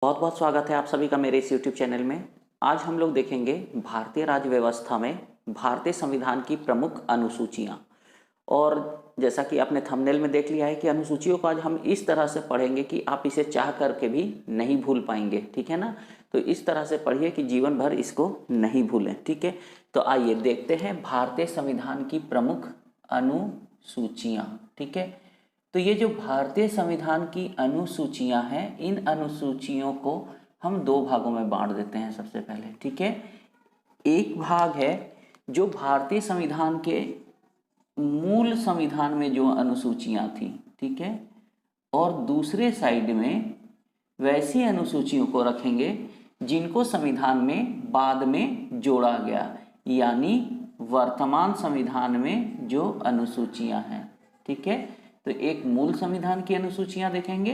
बहुत बहुत स्वागत है आप सभी का मेरे इस YouTube चैनल में। आज हम लोग देखेंगे भारतीय राज्य व्यवस्था में भारतीय संविधान की प्रमुख अनुसूचियाँ। और जैसा कि आपने थंबनेल में देख लिया है कि अनुसूचियों को आज हम इस तरह से पढ़ेंगे कि आप इसे चाह करके भी नहीं भूल पाएंगे, ठीक है ना। तो इस तरह से पढ़िए कि जीवन भर इसको नहीं भूलें, ठीक है। तो आइए देखते हैं भारतीय संविधान की प्रमुख अनुसूचियाँ, ठीक है। तो ये जो भारतीय संविधान की अनुसूचियां हैं, इन अनुसूचियों को हम दो भागों में बांट देते हैं सबसे पहले, ठीक है। एक भाग है जो भारतीय संविधान के मूल संविधान में जो अनुसूचियां थी, ठीक है। और दूसरे साइड में वैसी अनुसूचियों को रखेंगे जिनको संविधान में बाद में जोड़ा गया, यानी वर्तमान संविधान में जो अनुसूचियां हैं, ठीक है। तो एक मूल संविधान की अनुसूचियां देखेंगे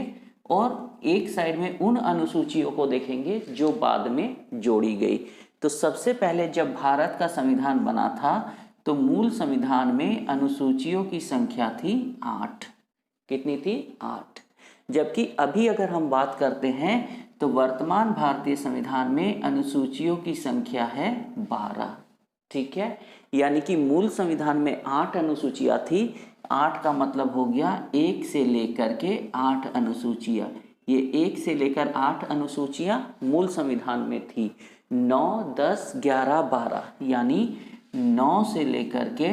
और एक साइड में उन अनुसूचियों को देखेंगे जो बाद में जोड़ी गई। तो सबसे पहले जब भारत का संविधान बना था तो मूल संविधान में अनुसूचियों की संख्या थी 8। कितनी थी? 8। जबकि अभी अगर हम बात करते हैं तो वर्तमान भारतीय संविधान में अनुसूचियों की संख्या है 12, ठीक है। यानी कि मूल संविधान में 8 अनुसूचियां थी। 8 का मतलब हो गया 1 से लेकर के 8 अनुसूचियां। ये 1 से लेकर 8 अनुसूचियां मूल संविधान में थी। 9, 10, 11, 12 यानी 9 से लेकर के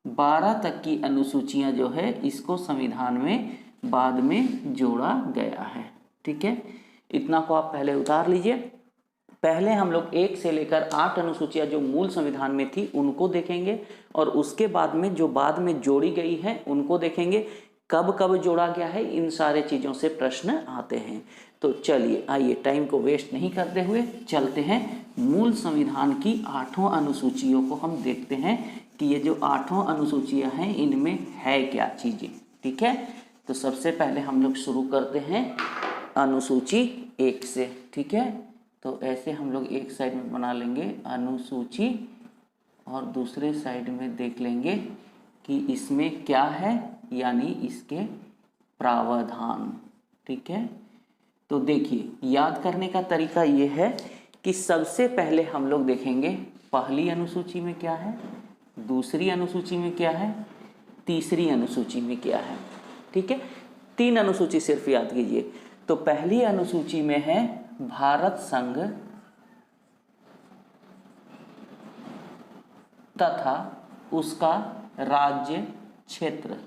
12 तक की अनुसूचियां जो है इसको संविधान में बाद में जोड़ा गया है, ठीक है। इतना को आप पहले उतार लीजिए। पहले हम लोग 1 से लेकर 8 अनुसूचियां जो मूल संविधान में थी उनको देखेंगे और उसके बाद में जो बाद में जोड़ी गई है उनको देखेंगे। कब कब जोड़ा गया है, इन सारे चीज़ों से प्रश्न आते हैं। तो चलिए आइए टाइम को वेस्ट नहीं करते हुए चलते हैं मूल संविधान की 8 अनुसूचियों को हम देखते हैं कि ये जो 8 अनुसूचियां हैं इनमें है क्या चीज़ें, ठीक है। तो सबसे पहले हम लोग शुरू करते हैं अनुसूची 1 से, ठीक है। तो ऐसे हम लोग एक साइड में बना लेंगे अनुसूची और दूसरे साइड में देख लेंगे कि इसमें क्या है, यानी इसके प्रावधान, ठीक है। तो देखिए याद करने का तरीका ये है कि सबसे पहले हम लोग देखेंगे पहली अनुसूची में क्या है, दूसरी अनुसूची में क्या है, तीसरी अनुसूची में क्या है, ठीक है। 3 अनुसूची सिर्फ याद कीजिए। तो पहली अनुसूची में है भारत संघ तथा उसका राज्य क्षेत्र।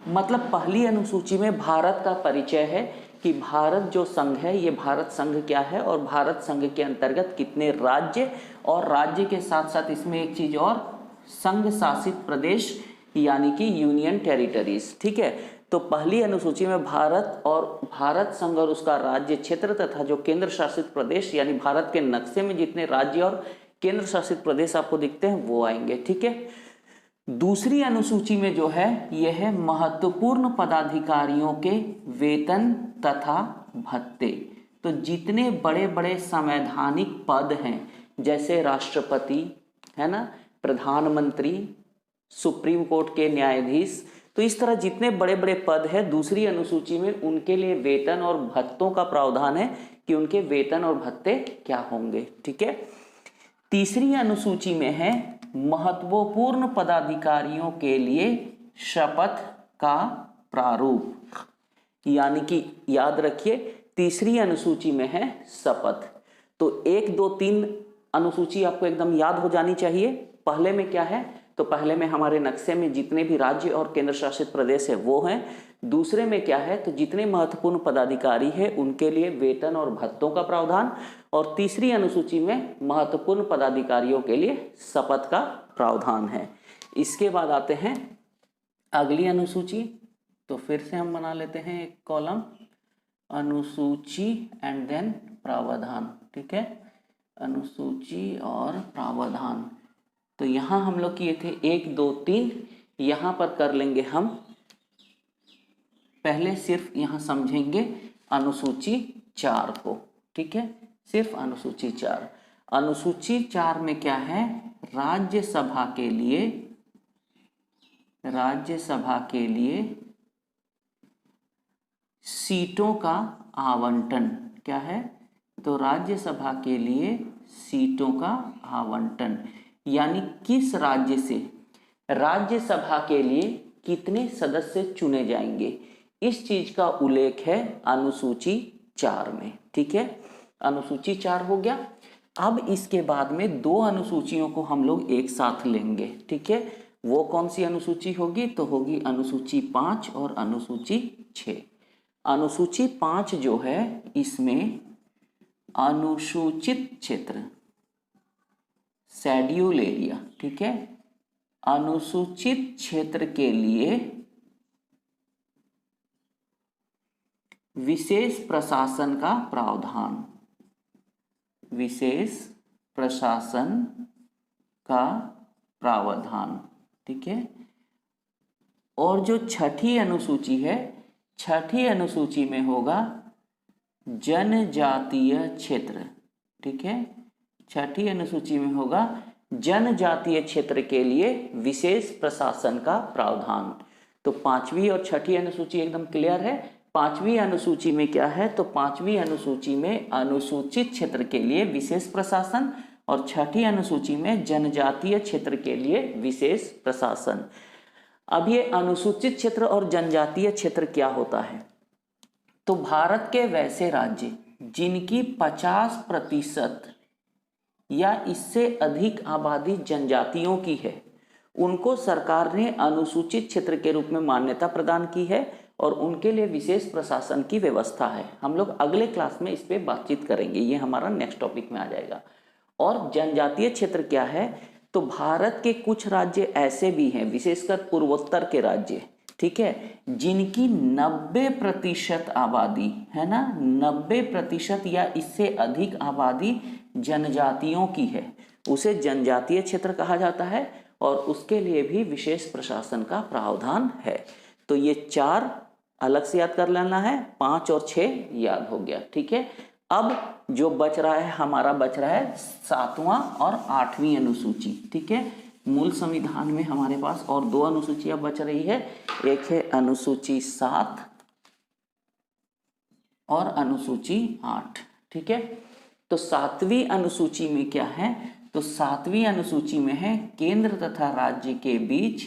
मतलब पहली अनुसूची में भारत का परिचय है कि भारत जो संघ है ये भारत संघ क्या है और भारत संघ के अंतर्गत कितने राज्य, और राज्य के साथ साथ इसमें एक चीज और, संघ शासित प्रदेश यानी कि यूनियन टेरिटरीज, ठीक है। तो पहली अनुसूची में भारत और भारत संघ और उसका राज्य क्षेत्र तथा जो केंद्र शासित प्रदेश, यानी भारत के नक्शे में जितने राज्य और केंद्र शासित प्रदेश आपको दिखते हैं वो आएंगे, ठीक है। दूसरी अनुसूची में जो है यह है महत्वपूर्ण पदाधिकारियों के वेतन तथा भत्ते। तो जितने बड़े बड़े संवैधानिक पद हैं जैसे राष्ट्रपति है ना, प्रधानमंत्री, सुप्रीम कोर्ट के न्यायाधीश, तो इस तरह जितने बड़े बड़े पद हैं दूसरी अनुसूची में उनके लिए वेतन और भत्तों का प्रावधान है कि उनके वेतन और भत्ते क्या होंगे, ठीक है। तीसरी अनुसूची में है महत्वपूर्ण पदाधिकारियों के लिए शपथ का प्रारूप, यानी कि याद रखिए तीसरी अनुसूची में है शपथ। तो 1, 2, 3 अनुसूची आपको एकदम याद हो जानी चाहिए। पहले में क्या है, तो पहले में हमारे नक्शे में जितने भी राज्य और केंद्र शासित प्रदेश है वो हैं। दूसरे में क्या है, तो जितने महत्वपूर्ण पदाधिकारी हैं उनके लिए वेतन और भत्तों का प्रावधान। और तीसरी अनुसूची में महत्वपूर्ण पदाधिकारियों के लिए शपथ का प्रावधान है। इसके बाद आते हैं अगली अनुसूची। तो फिर से हम बना लेते हैं एक कॉलम अनुसूची एंड देन प्रावधान, ठीक है। अनुसूची और प्रावधान। तो यहां हम लोग किए थे 1, 2, 3, यहां पर कर लेंगे हम पहले सिर्फ यहां समझेंगे अनुसूची 4 को, ठीक है। सिर्फ अनुसूची 4। अनुसूची 4 में क्या है, राज्यसभा के लिए सीटों का आवंटन क्या है, तो राज्यसभा के लिए सीटों का आवंटन, यानी किस राज्य से राज्यसभा के लिए कितने सदस्य चुने जाएंगे, इस चीज का उल्लेख है अनुसूची 4 में। ठीक है, अनुसूची 4 हो गया। अब इसके बाद में 2 अनुसूचियों को हम लोग एक साथ लेंगे। ठीक है, वो कौन सी अनुसूची होगी, तो होगी अनुसूची 5 और अनुसूची 6। अनुसूची 5 जो है इसमें अनुसूचित क्षेत्र शेड्यूल एरिया, ठीक है, अनुसूचित क्षेत्र के लिए विशेष प्रशासन का प्रावधान, विशेष प्रशासन का प्रावधान। ठीक है, और जो छठी अनुसूची है, छठी अनुसूची में होगा जनजातीय क्षेत्र। ठीक है, छठी अनुसूची में होगा जनजातीय क्षेत्र के लिए विशेष प्रशासन का प्रावधान। तो 5वीं और छठी अनुसूची एकदम क्लियर है। 5वीं अनुसूची में क्या है, तो 5वीं अनुसूची में अनुसूचित क्षेत्र के लिए विशेष प्रशासन और छठी अनुसूची में जनजातीय क्षेत्र के लिए विशेष प्रशासन। अब ये अनुसूचित क्षेत्र और जनजातीय क्षेत्र क्या होता है, तो भारत के वैसे राज्य जिनकी 50% या इससे अधिक आबादी जनजातियों की है, उनको सरकार ने अनुसूचित क्षेत्र के रूप में मान्यता प्रदान की है और उनके लिए विशेष प्रशासन की व्यवस्था है। हम लोग अगले क्लास में इस पे बातचीत करेंगे, ये हमारा नेक्स्ट टॉपिक में आ जाएगा। और जनजातीय क्षेत्र क्या है, तो भारत के कुछ राज्य ऐसे भी हैं, विशेषकर पूर्वोत्तर के राज्य, ठीक है, जिनकी 90% आबादी है ना, 90% या इससे अधिक आबादी जनजातियों की है, उसे जनजातीय क्षेत्र कहा जाता है और उसके लिए भी विशेष प्रशासन का प्रावधान है। तो ये 4 अलग से याद कर लेना है, 5 और 6 याद हो गया। ठीक है, अब जो बच रहा है हमारा, बच रहा है 7वां और 8वीं अनुसूची। ठीक है, मूल संविधान में हमारे पास और 2 अनुसूचियां बच रही है, एक है अनुसूची 7 और अनुसूची 8। ठीक है, तो 7वीं अनुसूची में क्या है, तो 7वीं अनुसूची में है केंद्र तथा राज्य के बीच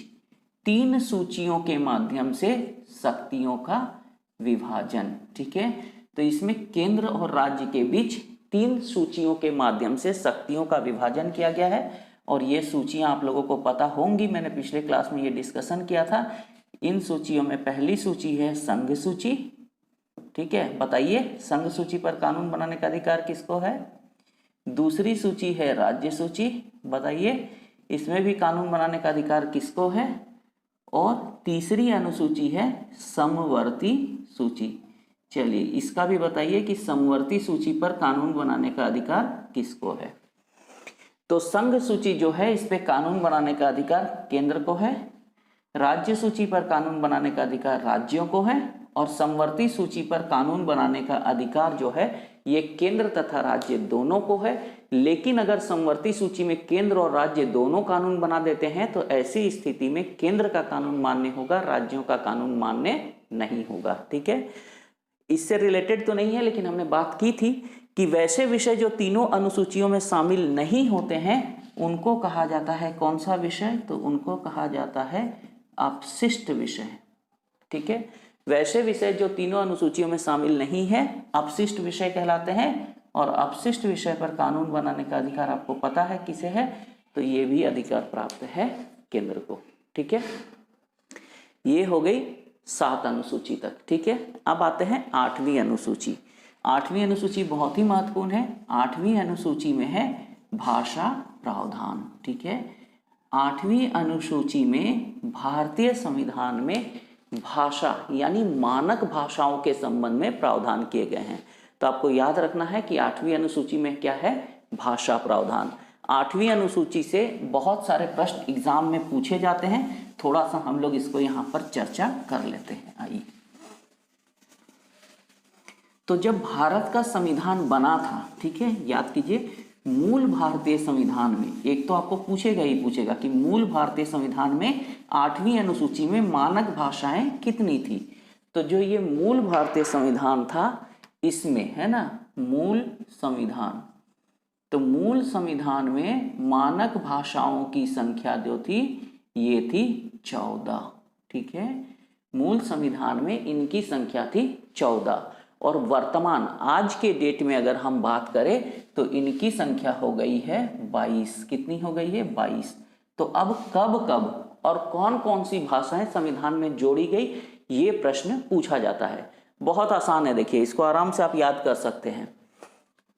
3 सूचियों के माध्यम से शक्तियों का विभाजन। ठीक है, तो इसमें केंद्र और राज्य के बीच 3 सूचियों के माध्यम से शक्तियों का विभाजन किया गया है और ये सूचियां आप लोगों को पता होंगी, मैंने पिछले क्लास में ये डिस्कशन किया था। इन सूचियों में पहली सूची है संघ सूची। ठीक है, बताइए संघ सूची पर कानून बनाने का अधिकार किसको है। दूसरी सूची है राज्य सूची, बताइए इसमें भी कानून बनाने का अधिकार किसको है। और तीसरी अनुसूची है समवर्ती सूची। चलिए इसका भी बताइए कि समवर्ती सूची पर कानून बनाने का अधिकार किसको है। तो संघ सूची जो है इस पे कानून बनाने का अधिकार केंद्र को है, राज्य सूची पर कानून बनाने का अधिकार राज्यों को है और समवर्ती सूची पर कानून बनाने का अधिकार जो है ये केंद्र तथा राज्य दोनों को है। लेकिन अगर समवर्ती सूची में केंद्र और राज्य दोनों कानून बना देते हैं तो ऐसी स्थिति में केंद्र का कानून मान्य होगा, राज्यों का कानून मान्य नहीं होगा। ठीक है, इससे रिलेटेड तो नहीं है लेकिन हमने बात की थी कि वैसे विषय जो तीनों अनुसूचियों में शामिल नहीं होते हैं उनको कहा जाता है कौन सा विषय, तो उनको कहा जाता है अपशिष्ट विषय। ठीक है, वैसे विषय जो तीनों अनुसूचियों में शामिल नहीं है अपशिष्ट विषय कहलाते हैं और अपशिष्ट विषय पर कानून बनाने का अधिकार आपको पता है किसे है, तो ये भी अधिकार प्राप्त है केंद्र को। ठीक है, ये हो गई 7 अनुसूची तक। ठीक है, अब आते हैं 8वीं अनुसूची। 8वीं अनुसूची बहुत ही महत्वपूर्ण है। 8वीं अनुसूची में है भाषा प्रावधान। ठीक है, 8वीं अनुसूची में भारतीय संविधान में भाषा यानी मानक भाषाओं के संबंध में प्रावधान किए गए हैं। तो आपको याद रखना है कि 8वीं अनुसूची में क्या है, भाषा प्रावधान। 8वीं अनुसूची से बहुत सारे प्रश्न एग्जाम में पूछे जाते हैं, थोड़ा सा हम लोग इसको यहाँ पर चर्चा कर लेते हैं। आइए, तो जब भारत का संविधान बना था, ठीक है, याद कीजिए मूल भारतीय संविधान में एक तो आपको पूछेगा ही पूछेगा कि मूल भारतीय संविधान में 8वीं अनुसूची में मानक भाषाएं कितनी थी, तो जो ये मूल भारतीय संविधान था इसमें, है ना, मूल संविधान, तो मूल संविधान में मानक भाषाओं की संख्या जो थी ये थी 14। ठीक है, मूल संविधान में इनकी संख्या थी 14 और वर्तमान आज के डेट में अगर हम बात करें तो इनकी संख्या हो गई है 22। कितनी हो गई है? 22। तो अब कब कब और कौन कौन सी भाषाएं संविधान में जोड़ी गई, ये प्रश्न पूछा जाता है। बहुत आसान है, देखिए इसको आराम से आप याद कर सकते हैं।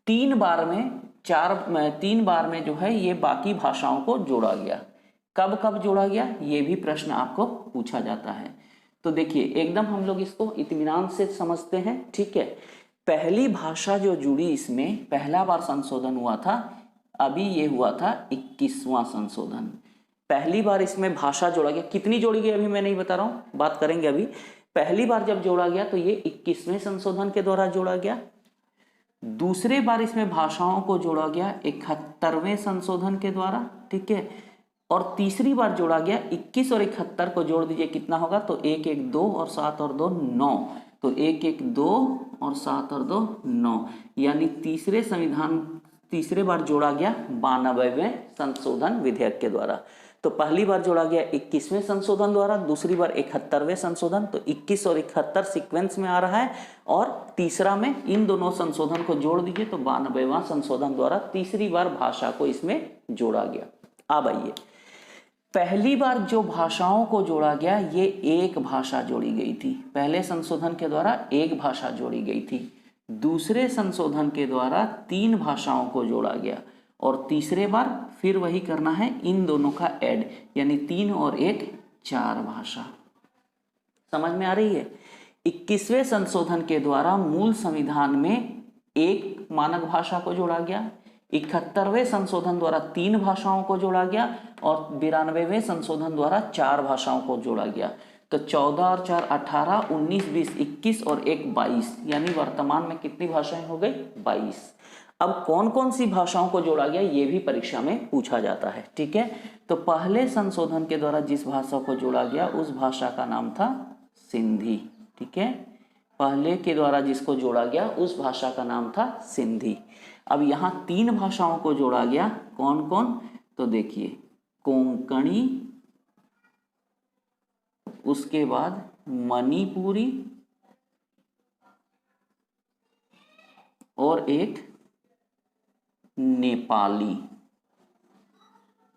3 बार में जो है ये बाकी भाषाओं को जोड़ा गया। कब कब जोड़ा गया, ये भी प्रश्न आपको पूछा जाता है। तो देखिए एकदम हम लोग इसको इत्मीनान से समझते हैं। ठीक है, पहली भाषा जो जुड़ी इसमें पहला बार संशोधन हुआ था, अभी ये हुआ था 21वां संशोधन। पहली बार इसमें भाषा जोड़ा गया, कितनी जोड़ी गई अभी मैं नहीं बता रहा हूँ, बात करेंगे अभी। पहली बार जब जोड़ा गया तो ये 21वें संशोधन के द्वारा जोड़ा गया। दूसरे बार इसमें भाषाओं को जोड़ा गया 71वें संशोधन के द्वारा। ठीक है, और तीसरी बार जोड़ा गया 21 और 71 को जोड़ दीजिए कितना होगा, तो 1 1 2 और 7 और 2 9, तो 1 1 2 और 7 और 2 9, यानी तीसरे बार जोड़ा गया 92वें संशोधन विधेयक के द्वारा। तो पहली बार जोड़ा गया 21वें संशोधन द्वारा, दूसरी बार 71वें संशोधन, तो 21 और 71 सीक्वेंस में आ रहा है, और तीसरा में इन दोनों संशोधन को जोड़ दीजिए तो 92वां संशोधन द्वारा तीसरी बार भाषा को इसमें जोड़ा गया। अब आइए, पहली बार जो भाषाओं को जोड़ा गया ये एक भाषा जोड़ी गई थी, पहले संशोधन के द्वारा एक भाषा जोड़ी गई थी। दूसरे संशोधन के द्वारा 3 भाषाओं को जोड़ा गया, और तीसरे बार फिर वही करना है, इन दोनों का ऐड, यानी 3 और 1 4 भाषा। समझ में आ रही है? 21वें संशोधन के द्वारा मूल संविधान में एक मानक भाषा को जोड़ा गया, 71वें संशोधन द्वारा 3 भाषाओं को जोड़ा गया, और 92वें संशोधन द्वारा 4 भाषाओं को जोड़ा गया। तो 14 और 4 18, 19 20 21 और 1 22, यानी वर्तमान में कितनी भाषाएं हो गई? 22। अब कौन कौन सी भाषाओं को जोड़ा गया ये भी परीक्षा में पूछा जाता है। ठीक है, तो पहले संशोधन के द्वारा जिस भाषा को जोड़ा गया उस भाषा का नाम था सिंधी। ठीक है, पहले के द्वारा जिसको जोड़ा गया उस भाषा का नाम था सिंधी। अब यहाँ 3 भाषाओं को जोड़ा गया, कौन कौन? तो देखिए कोंकणी, उसके बाद मणिपुरी, और एक नेपाली।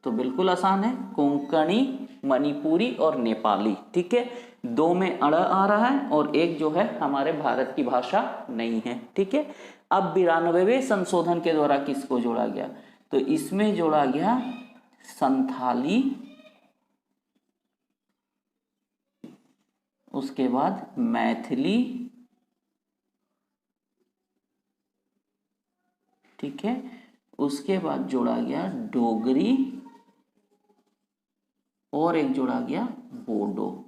तो बिल्कुल आसान है, कोंकणी, मणिपुरी और नेपाली। ठीक है, 2 में अड़ आ रहा है और एक जो है हमारे भारत की भाषा नहीं है। ठीक है, अब 92वें संशोधन के द्वारा किसको जोड़ा गया? तो इसमें जोड़ा गया संथाली, उसके बाद मैथिली। ठीक है, उसके बाद जोड़ा गया डोगरी, और एक जोड़ा गया बोडो।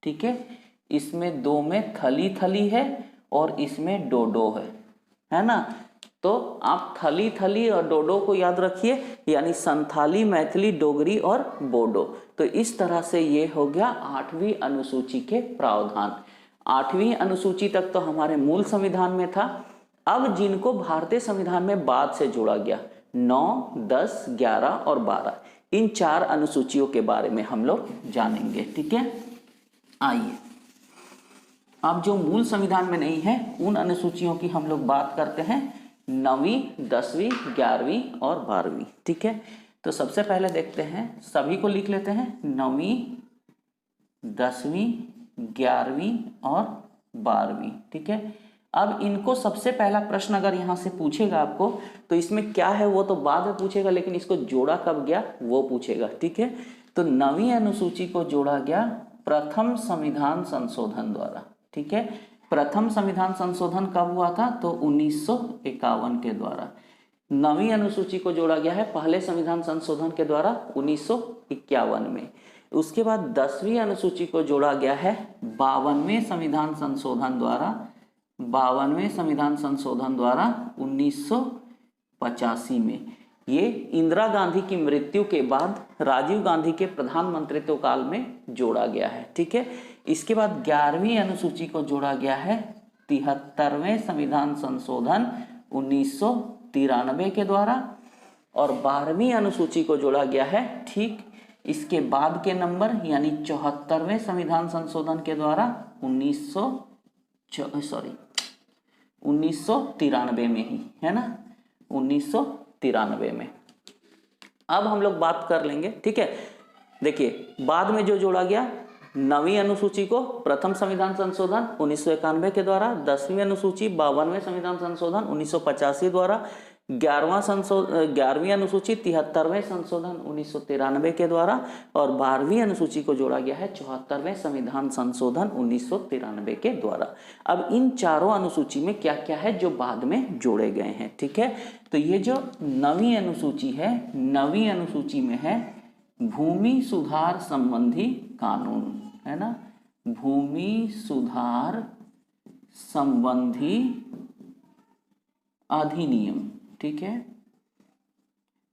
ठीक है, इसमें 2 में थली थली है और इसमें डोडो है ना। तो आप थली थली और डोडो को याद रखिए, यानी संथाली, मैथिली, डोगरी और बोडो। तो इस तरह से ये हो गया 8वीं अनुसूची के प्रावधान। 8वीं अनुसूची तक तो हमारे मूल संविधान में था। अब जिनको भारतीय संविधान में बाद से जोड़ा गया, 9, 10, 11 और 12, इन 4 अनुसूचियों के बारे में हम लोग जानेंगे। ठीक है, आइए अब जो मूल संविधान में नहीं है उन अनुसूचियों की हम लोग बात करते हैं, 9वीं, 10वीं, 11वीं और 12वीं। ठीक है, तो सबसे पहले देखते हैं, सभी को लिख लेते हैं, 9वीं, 10वीं, 11वीं और 12वीं। ठीक है, अब इनको सबसे पहला प्रश्न अगर यहाँ से पूछेगा आपको तो इसमें क्या है वो तो बाद में पूछेगा, लेकिन इसको जोड़ा कब गया वो पूछेगा। ठीक है, तो 9वीं अनुसूची को जोड़ा गया प्रथम संविधान संशोधन द्वारा। ठीक है, प्रथम संविधान संशोधन कब हुआ था? तो 1951 के द्वारा। 9वीं अनुसूची को जोड़ा गया है पहले संविधान संशोधन के द्वारा 1951 में। उसके बाद 10वीं अनुसूची को जोड़ा गया है 52वें संविधान संशोधन द्वारा, 52वें संविधान संशोधन द्वारा 1985 में। ये इंदिरा गांधी की मृत्यु के बाद राजीव गांधी के प्रधानमंत्रित्व काल में जोड़ा गया है। ठीक है, इसके बाद 11वीं अनुसूची को जोड़ा गया है 73वें संविधान संशोधन 1993 के द्वारा, और 12वीं अनुसूची को जोड़ा गया है ठीक इसके बाद के नंबर यानी 74वें संविधान संशोधन के द्वारा 1993 में ही, है ना, 1993 में। अब हम लोग बात कर लेंगे। ठीक है, देखिए बाद में जो जोड़ा गया 9वीं अनुसूची को प्रथम संविधान संशोधन 1991 के द्वारा, 10वीं अनुसूची 52वें संविधान संशोधन 1985 द्वारा, 11वीं अनुसूची 73वें संशोधन 1993 के द्वारा, और 12वीं अनुसूची को जोड़ा गया है 74वें संविधान संशोधन 1993 के द्वारा। अब इन चारों अनुसूची में क्या क्या है जो बाद में जोड़े गए हैं। ठीक है, तो ये जो 9वीं अनुसूची है, 9वीं अनुसूची में है भूमि सुधार संबंधी कानून, है ना, भूमि सुधार संबंधी अधिनियम। ठीक है,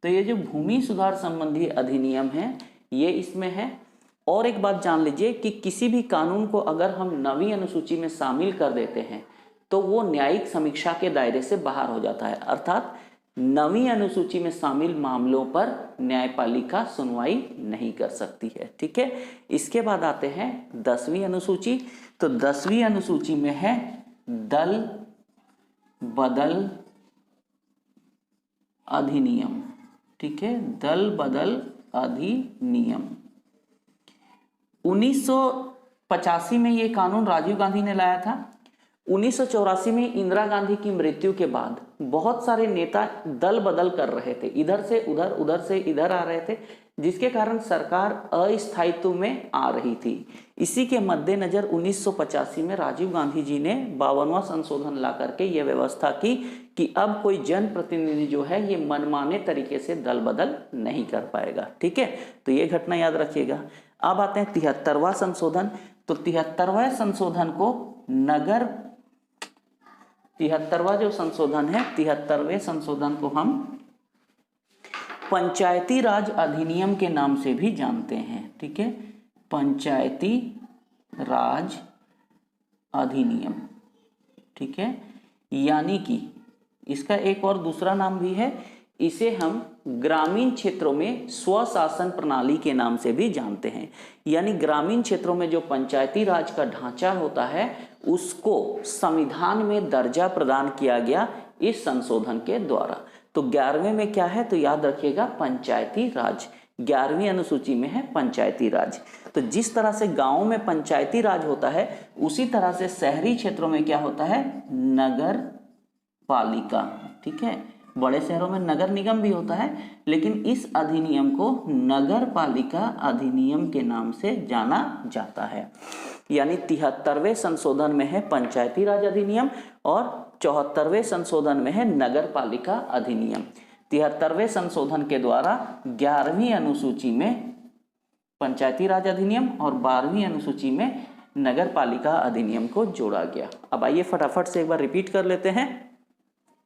तो ये जो भूमि सुधार संबंधी अधिनियम है ये इसमें है। और एक बात जान लीजिए कि किसी भी कानून को अगर हम 9वीं अनुसूची में शामिल कर देते हैं तो वो न्यायिक समीक्षा के दायरे से बाहर हो जाता है, अर्थात 9वीं अनुसूची में शामिल मामलों पर न्यायपालिका सुनवाई नहीं कर सकती है। ठीक है, इसके बाद आते हैं 10वीं अनुसूची। तो 10वीं अनुसूची में है दल बदल अधिनियम। ठीक है, दल बदल अधिनियम 1985 में ये कानून राजीव गांधी ने लाया था। 1984 में इंदिरा गांधी की मृत्यु के बाद बहुत सारे नेता दल बदल कर रहे थे, इधर से उधर, उधर से इधर आ रहे थे, जिसके कारण सरकार अस्थायित्व में आ रही थी। इसी के मद्देनजर 1985 में राजीव गांधी जी ने 52वां संशोधन ला करके ये व्यवस्था की कि अब कोई जनप्रतिनिधि जो है ये मनमाने तरीके से दल बदल नहीं कर पाएगा। ठीक है, तो ये घटना याद रखिएगा। अब आते हैं 73वां संशोधन। तो 73वां संशोधन को नगर 73वां जो संशोधन है, 73वें संशोधन को हम पंचायती राज अधिनियम के नाम से भी जानते हैं। ठीक है, पंचायती राज अधिनियम। ठीक है, यानी कि इसका एक और दूसरा नाम भी है, इसे हम ग्रामीण क्षेत्रों में स्वशासन प्रणाली के नाम से भी जानते हैं। यानी ग्रामीण क्षेत्रों में जो पंचायती राज का ढांचा होता है उसको संविधान में दर्जा प्रदान किया गया इस संशोधन के द्वारा। तो 11वें में क्या है, तो याद रखिएगा पंचायती राज। 11वीं अनुसूची में है पंचायती राज। तो जिस तरह से गांवों में पंचायती राज होता है उसी तरह से शहरी क्षेत्रों में क्या होता है, नगर पालिका। ठीक है, बड़े शहरों में नगर निगम भी होता है, लेकिन इस अधिनियम को नगर पालिका अधिनियम के नाम से जाना जाता है। यानी 73वें संशोधन में है पंचायती राज अधिनियम और 74वें संशोधन में है नगर पालिका अधिनियम। 73वें संशोधन के द्वारा 11वीं अनुसूची में पंचायती राज अधिनियम और 12वीं अनुसूची में नगर पालिका अधिनियम को जोड़ा गया। अब आइए फटाफट से एक बार रिपीट कर लेते हैं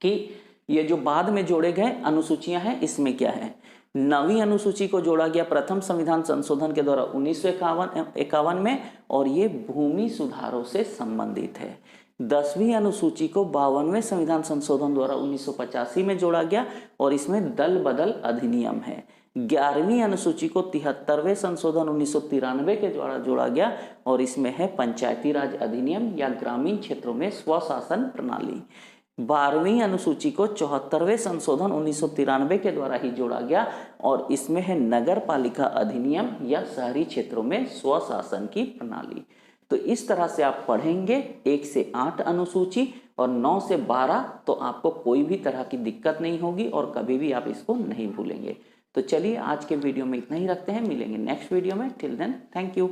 कि ये जो बाद में जोड़े गए अनुसूचियां हैं इसमें क्या है। 9वीं अनुसूची को जोड़ा गया प्रथम संविधान संशोधन के द्वारा 1951 में, और ये भूमि सुधारों से संबंधित है। 10वीं अनुसूची को 52वें संविधान संशोधन द्वारा 1985 में जोड़ा गया और इसमें दल बदल अधिनियम है। 11वीं अनुसूची को 73वें संशोधन 1993 के द्वारा जोड़ा गया और इसमें है पंचायती राज अधिनियम या ग्रामीण क्षेत्रों में स्वशासन प्रणाली। 12वीं अनुसूची को 74वें संशोधन 1993 के द्वारा ही जोड़ा गया और इसमें है नगर पालिका अधिनियम या शहरी क्षेत्रों में स्वशासन की प्रणाली। तो इस तरह से आप पढ़ेंगे 1 से 8 अनुसूची और 9 से 12, तो आपको कोई भी तरह की दिक्कत नहीं होगी और कभी भी आप इसको नहीं भूलेंगे। तो चलिए आज के वीडियो में इतना ही रखते हैं, मिलेंगे नेक्स्ट वीडियो में। Till then thank you.